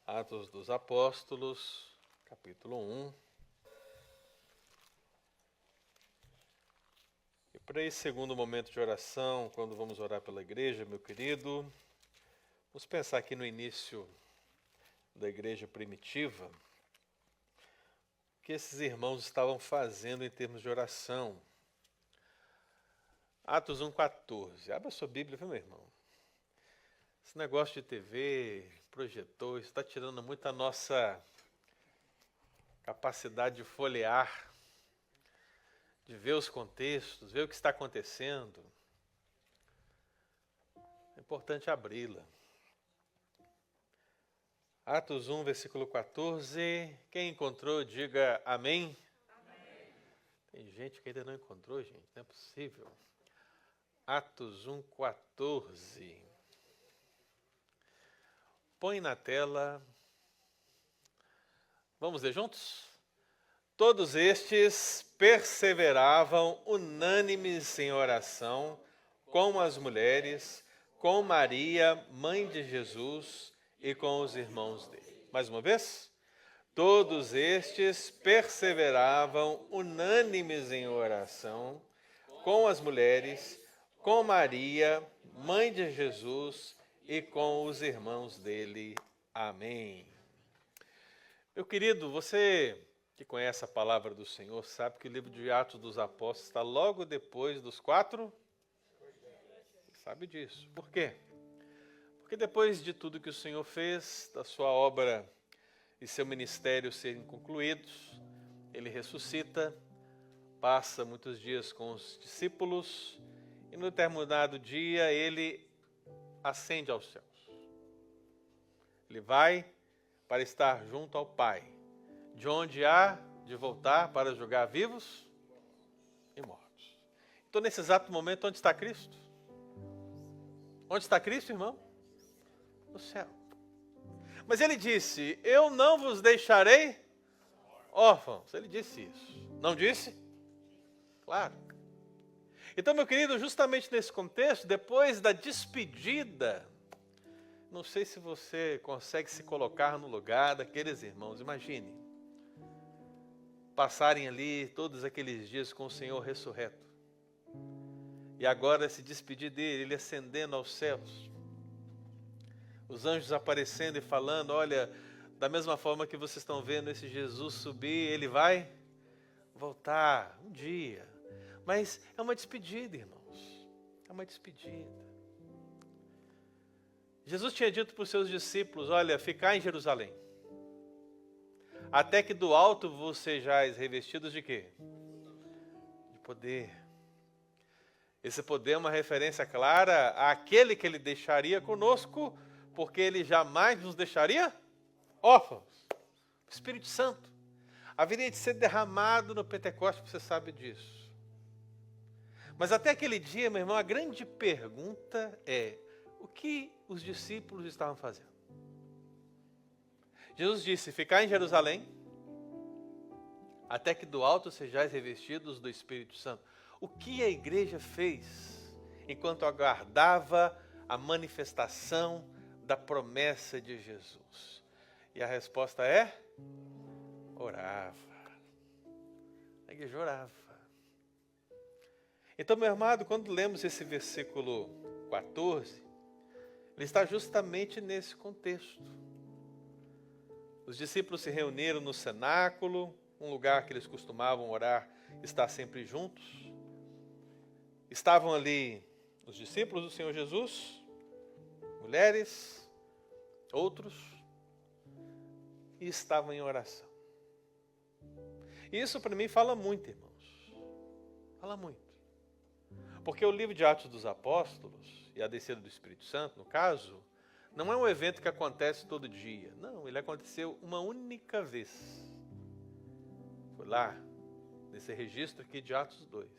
Atos dos Apóstolos, capítulo 1. E para esse segundo momento de oração, quando vamos orar pela igreja, meu querido, vamos pensar aqui no início da igreja primitiva, o que esses irmãos estavam fazendo em termos de oração. Atos 1,14. Abra sua Bíblia, viu, meu irmão? Esse negócio de TV, projetor, isso está tirando muito a nossa capacidade de folhear, de ver os contextos, ver o que está acontecendo. É importante abri-la. Atos 1, versículo 14. Quem encontrou, diga amém. Amém. Tem gente que ainda não encontrou, gente, não é possível. Atos 1, 14. Põe na tela. Vamos ler juntos? Todos estes perseveravam unânimes em oração com as mulheres, com Maria, mãe de Jesus, e com os irmãos dele. Mais uma vez. Todos estes perseveravam unânimes em oração com as mulheres, com Maria, mãe de Jesus, e com os irmãos dele. Amém. Meu querido, você que conhece a palavra do Senhor sabe que o livro de Atos dos Apóstolos está logo depois dos 4? Você sabe disso. Por quê? Porque depois de tudo que o Senhor fez, da sua obra e seu ministério serem concluídos, ele ressuscita, passa muitos dias com os discípulos e no determinado dia ele ascende aos céus. Ele vai para estar junto ao Pai, de onde há de voltar para julgar vivos e mortos. Então, nesse exato momento, onde está Cristo? Onde está Cristo, irmão? No céu. Mas ele disse, eu não vos deixarei órfãos. Ele disse isso. Não disse? Claro. Então, meu querido, justamente nesse contexto, depois da despedida, não sei se você consegue se colocar no lugar daqueles irmãos. Imagine, passarem ali todos aqueles dias com o Senhor ressurreto. E agora se despedir dele, ele ascendendo aos céus. Os anjos aparecendo e falando, olha, da mesma forma que vocês estão vendo esse Jesus subir, ele vai voltar um dia. Mas é uma despedida, irmãos. É uma despedida. Jesus tinha dito para os seus discípulos, olha, ficai em Jerusalém. Até que do alto vos sejais revestidos de quê? De poder. Esse poder é uma referência clara àquele que ele deixaria conosco, porque ele jamais nos deixaria órfãos. O Espírito Santo haveria de ser derramado no Pentecostes, você sabe disso. Mas até aquele dia, meu irmão, a grande pergunta é, o que os discípulos estavam fazendo? Jesus disse, ficai em Jerusalém, até que do alto sejais revestidos do Espírito Santo. O que a igreja fez enquanto aguardava a manifestação da promessa de Jesus? E a resposta é, orava. A igreja orava. Então, meu amado, quando lemos esse versículo 14, ele está justamente nesse contexto. Os discípulos se reuniram no cenáculo, um lugar que eles costumavam orar, estar sempre juntos. Estavam ali os discípulos do Senhor Jesus, mulheres, outros, e estavam em oração. E isso para mim fala muito, irmãos. Fala muito. Porque o livro de Atos dos Apóstolos, e a descida do Espírito Santo, no caso, não é um evento que acontece todo dia. Não, ele aconteceu uma única vez. Foi lá, nesse registro aqui de Atos 2.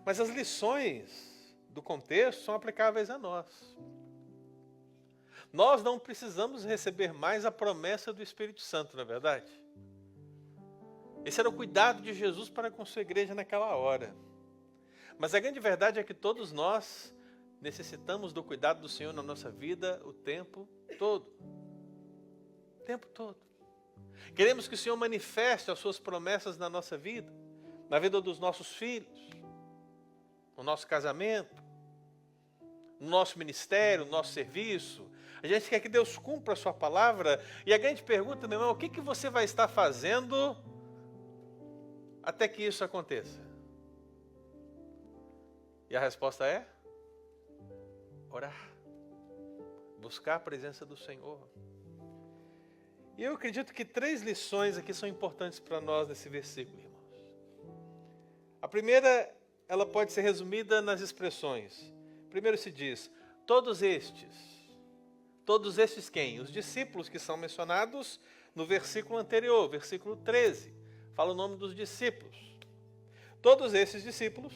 Mas as lições do contexto são aplicáveis a nós. Nós não precisamos receber mais a promessa do Espírito Santo, não é verdade? Esse era o cuidado de Jesus para com sua igreja naquela hora. Mas a grande verdade é que todos nós necessitamos do cuidado do Senhor na nossa vida o tempo todo. tempo todo. Queremos que o Senhor manifeste as suas promessas na nossa vida, na vida dos nossos filhos, no nosso casamento, no nosso ministério, no nosso serviço. A gente quer que Deus cumpra a sua palavra. E a grande pergunta, meu irmão, o que você vai estar fazendo até que isso aconteça? E a resposta é: orar. Buscar a presença do Senhor. E eu acredito que 3 lições aqui são importantes para nós nesse versículo, irmãos. A primeira, ela pode ser resumida nas expressões. Primeiro se diz, todos estes quem? Os discípulos que são mencionados no versículo anterior, versículo 13. Fala o nome dos discípulos. Todos esses discípulos.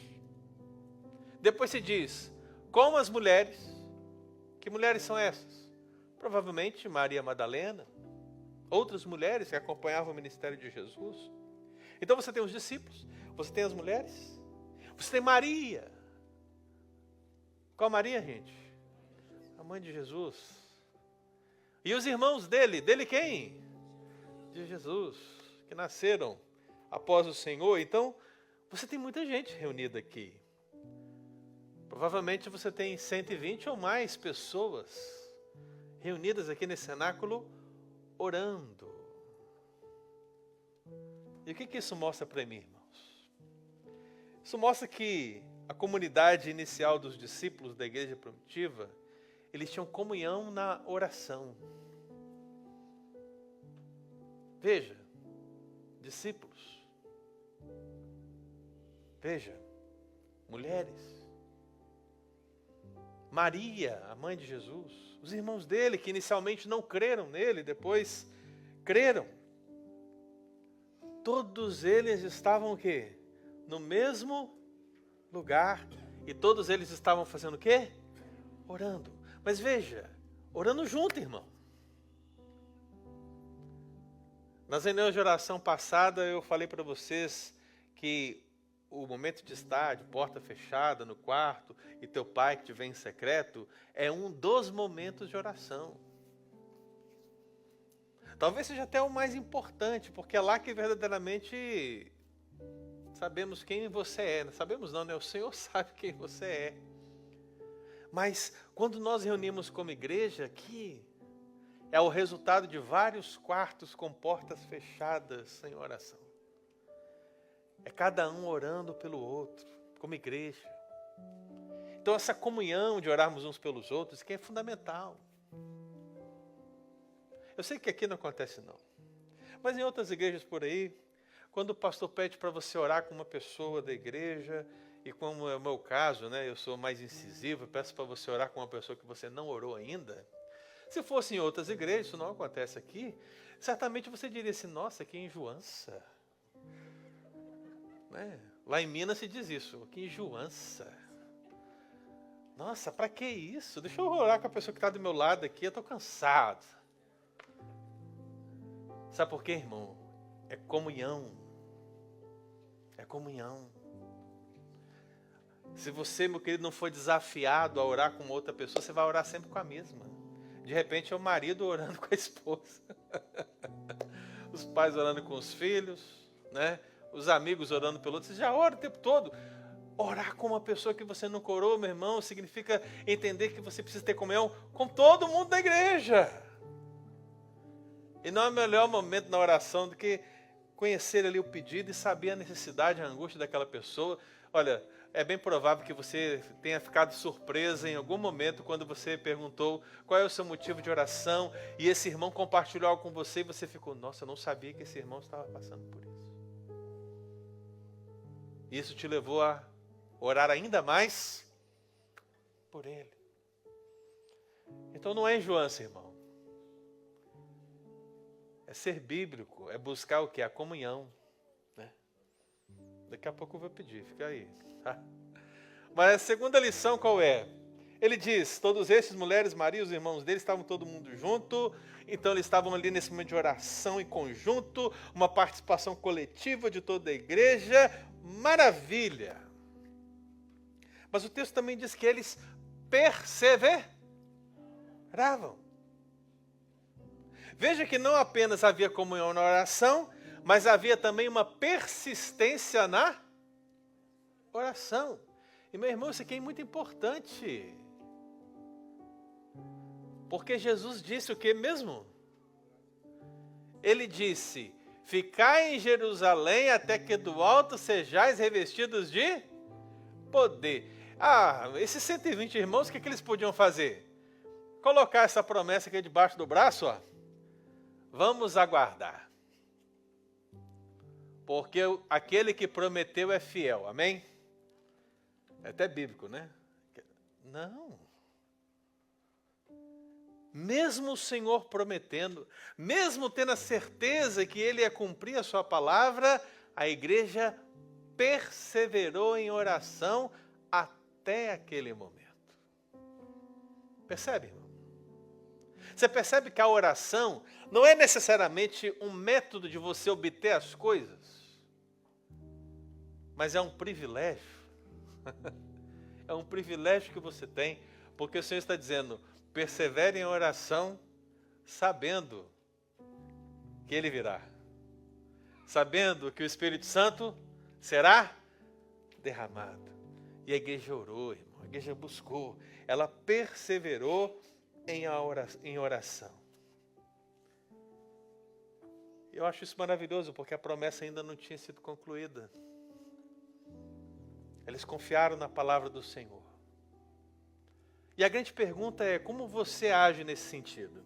Depois se diz, como as mulheres. Que mulheres são essas? Provavelmente Maria Madalena, outras mulheres que acompanhavam o ministério de Jesus. Então você tem os discípulos, você tem as mulheres, você tem Maria. Qual Maria, gente? A mãe de Jesus. E os irmãos dele quem? De Jesus, que nasceram após o Senhor. Então, você tem muita gente reunida aqui. Provavelmente você tem 120 ou mais pessoas reunidas aqui nesse cenáculo, orando. E o que isso mostra para mim, irmãos? Isso mostra que a comunidade inicial dos discípulos da igreja primitiva, eles tinham comunhão na oração. Veja, discípulos. Veja, mulheres. Maria, a mãe de Jesus. Os irmãos dele, que inicialmente não creram nele, depois creram. Todos eles estavam o quê? No mesmo lugar. E todos eles estavam fazendo o quê? Orando. Mas veja, orando junto, irmão. Nas reuniões de oração passada, eu falei para vocês que o momento de estar de porta fechada no quarto e teu pai que te vê em secreto é um dos momentos de oração. Talvez seja até o mais importante, porque é lá que verdadeiramente sabemos quem você é. Não sabemos não, né? O Senhor sabe quem você é. Mas quando nós reunimos como igreja aqui, é o resultado de vários quartos com portas fechadas em oração. É cada um orando pelo outro, como igreja. Então essa comunhão de orarmos uns pelos outros, que é fundamental. Eu sei que aqui não acontece não. Mas em outras igrejas por aí, quando o pastor pede para você orar com uma pessoa da igreja, e como é o meu caso, né, eu sou mais incisivo, peço para você orar com uma pessoa que você não orou ainda. Se fosse em outras igrejas, isso não acontece aqui, certamente você diria assim, nossa, que enjoança. Né? Lá em Minas se diz isso, que enjoança. Nossa, para que isso? Deixa eu orar com a pessoa que está do meu lado aqui, eu estou cansado. Sabe por quê, irmão? É comunhão. É comunhão. Se você, meu querido, não foi desafiado a orar com outra pessoa, você vai orar sempre com a mesma. De repente é o marido orando com a esposa. Os pais orando com os filhos, né? Os amigos orando pelo outro. Você já ora o tempo todo. Orar com uma pessoa que você nunca orou, meu irmão, significa entender que você precisa ter comunhão com todo mundo da igreja. E não é o melhor momento na oração do que conhecer ali o pedido e saber a necessidade, a angústia daquela pessoa. Olha, é bem provável que você tenha ficado surpresa em algum momento quando você perguntou qual é o seu motivo de oração e esse irmão compartilhou algo com você e você ficou, nossa, eu não sabia que esse irmão estava passando por isso. Isso te levou a orar ainda mais por ele. Então não é enjoança, irmão. É ser bíblico, é buscar o quê? A comunhão. Né? Daqui a pouco eu vou pedir, fica aí. Tá? Mas a segunda lição qual é? Ele diz, todos esses, mulheres, Maria, os irmãos dele, estavam todo mundo junto, então eles estavam ali nesse momento de oração em conjunto, uma participação coletiva de toda a igreja, maravilha. Mas o texto também diz que eles perseveravam. Veja que não apenas havia comunhão na oração, mas havia também uma persistência na oração. E meu irmão, isso aqui é muito importante. Porque Jesus disse o que mesmo? Ele disse: ficai em Jerusalém até que do alto sejais revestidos de poder. Esses 120 irmãos, o que eles podiam fazer? Colocar essa promessa aqui debaixo do braço, ó. Vamos aguardar. Porque aquele que prometeu é fiel, amém? É até bíblico, né? Não. Mesmo o Senhor prometendo, mesmo tendo a certeza que Ele ia cumprir a sua palavra, a igreja perseverou em oração até aquele momento. Percebe, irmão? Você percebe que a oração não é necessariamente um método de você obter as coisas, mas é um privilégio. É um privilégio que você tem, porque o Senhor está dizendo: persevere em oração, sabendo que Ele virá, sabendo que o Espírito Santo será derramado. E a igreja orou, irmão, a igreja buscou, ela perseverou em oração. Eu acho isso maravilhoso, porque a promessa ainda não tinha sido concluída. Eles confiaram na palavra do Senhor. E a grande pergunta é: como você age nesse sentido?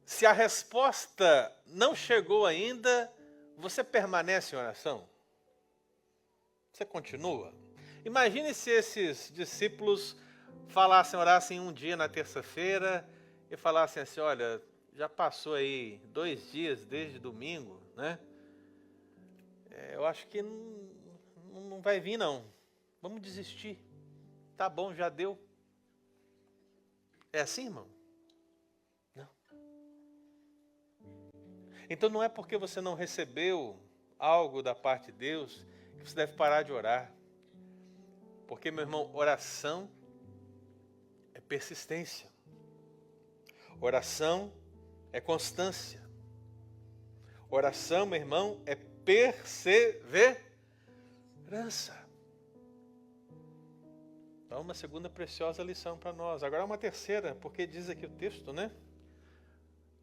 Se a resposta não chegou ainda, você permanece em oração? Você continua? Imagine se esses discípulos orassem um dia na terça-feira e falassem assim: olha, já passou aí 2 dias desde domingo, né? Eu acho que não vai vir não. Vamos desistir. Tá bom, já deu. É assim, irmão? Não. Então não é porque você não recebeu algo da parte de Deus que você deve parar de orar. Porque, meu irmão, oração é persistência. Oração é constância. Oração, meu irmão, é perseverança. Então, uma segunda preciosa lição para nós. Agora uma terceira, porque diz aqui o texto, né?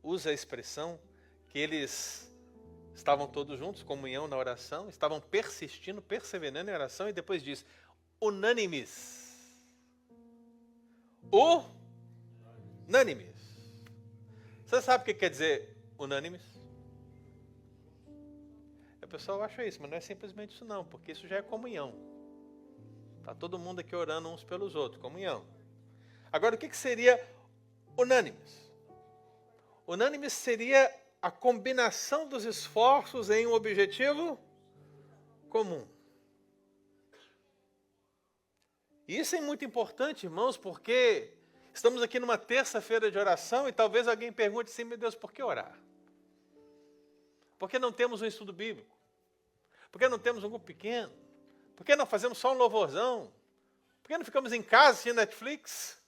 Usa a expressão que eles estavam todos juntos, comunhão na oração, estavam persistindo, perseverando em oração, e depois diz: unânimes. Unânimes. Você sabe o que quer dizer unânimes? O pessoal acha isso, mas não é simplesmente isso não, porque isso já é comunhão. Está todo mundo aqui orando uns pelos outros, comunhão. Agora, o que seria unânimes? Unânimes seria a combinação dos esforços em um objetivo comum. E isso é muito importante, irmãos, porque estamos aqui numa terça-feira de oração e talvez alguém pergunte assim: meu Deus, por que orar? Por que não temos um estudo bíblico? Por que não temos um grupo pequeno? Por que não fazemos só um louvorzão? Por que não ficamos em casa assistindo Netflix?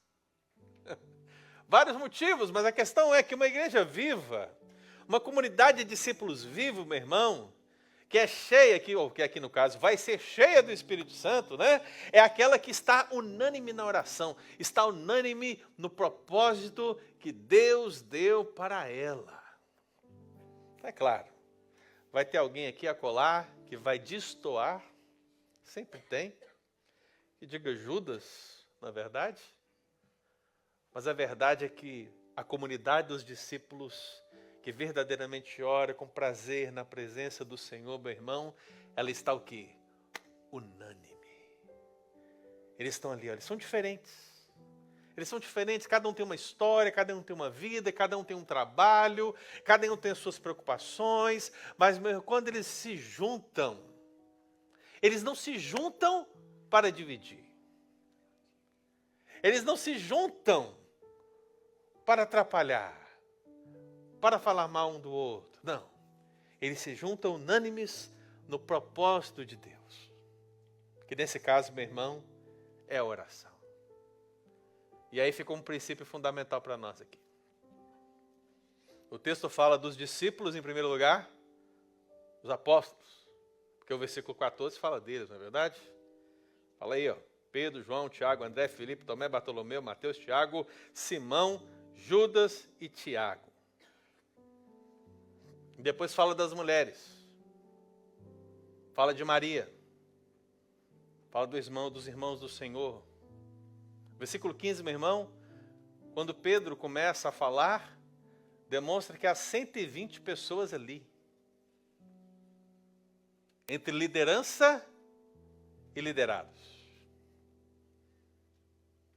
Vários motivos, mas a questão é que uma igreja viva, uma comunidade de discípulos vivos, meu irmão, que é cheia aqui, ou que aqui no caso vai ser cheia do Espírito Santo, né? É aquela que está unânime na oração, está unânime no propósito que Deus deu para ela. É claro, vai ter alguém aqui a colar que vai destoar, sempre tem, que diga Judas, na verdade. Mas a verdade é que a comunidade dos discípulos que verdadeiramente ora com prazer na presença do Senhor, meu irmão, ela está o quê? Unânime. Eles estão ali, olha, eles são diferentes. Eles são diferentes, cada um tem uma história, cada um tem uma vida, cada um tem um trabalho, cada um tem as suas preocupações, mas meu, quando eles se juntam, eles não se juntam para dividir. Eles não se juntam para atrapalhar, para falar mal um do outro. Não. Eles se juntam unânimes no propósito de Deus. Que nesse caso, meu irmão, é a oração. E aí ficou um princípio fundamental para nós aqui. O texto fala dos discípulos em primeiro lugar, os apóstolos. Porque o versículo 14 fala deles, não é verdade? Fala aí, ó. Pedro, João, Tiago, André, Filipe, Tomé, Bartolomeu, Mateus, Tiago, Simão, Judas e Tiago. E depois fala das mulheres. Fala de Maria. Fala dos irmãos do Senhor. Versículo 15, meu irmão, quando Pedro começa a falar, demonstra que há 120 pessoas ali. Entre liderança e liderados.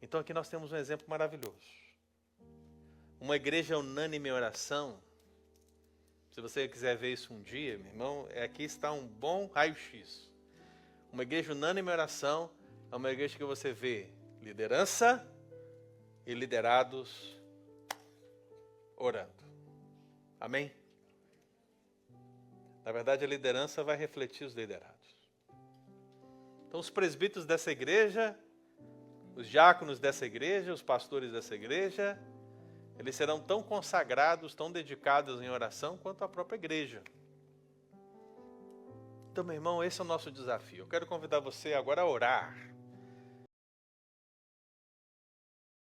Então aqui nós temos um exemplo maravilhoso. Uma igreja unânime em oração. Se você quiser ver isso um dia, meu irmão, aqui está um bom raio-x. Uma igreja unânime em oração é uma igreja que você vê liderança e liderados orando. Amém? Na verdade, a liderança vai refletir os liderados. Então, os presbíteros dessa igreja, os diáconos dessa igreja, os pastores dessa igreja, eles serão tão consagrados, tão dedicados em oração quanto a própria igreja. Então, meu irmão, esse é o nosso desafio. Eu quero convidar você agora a orar.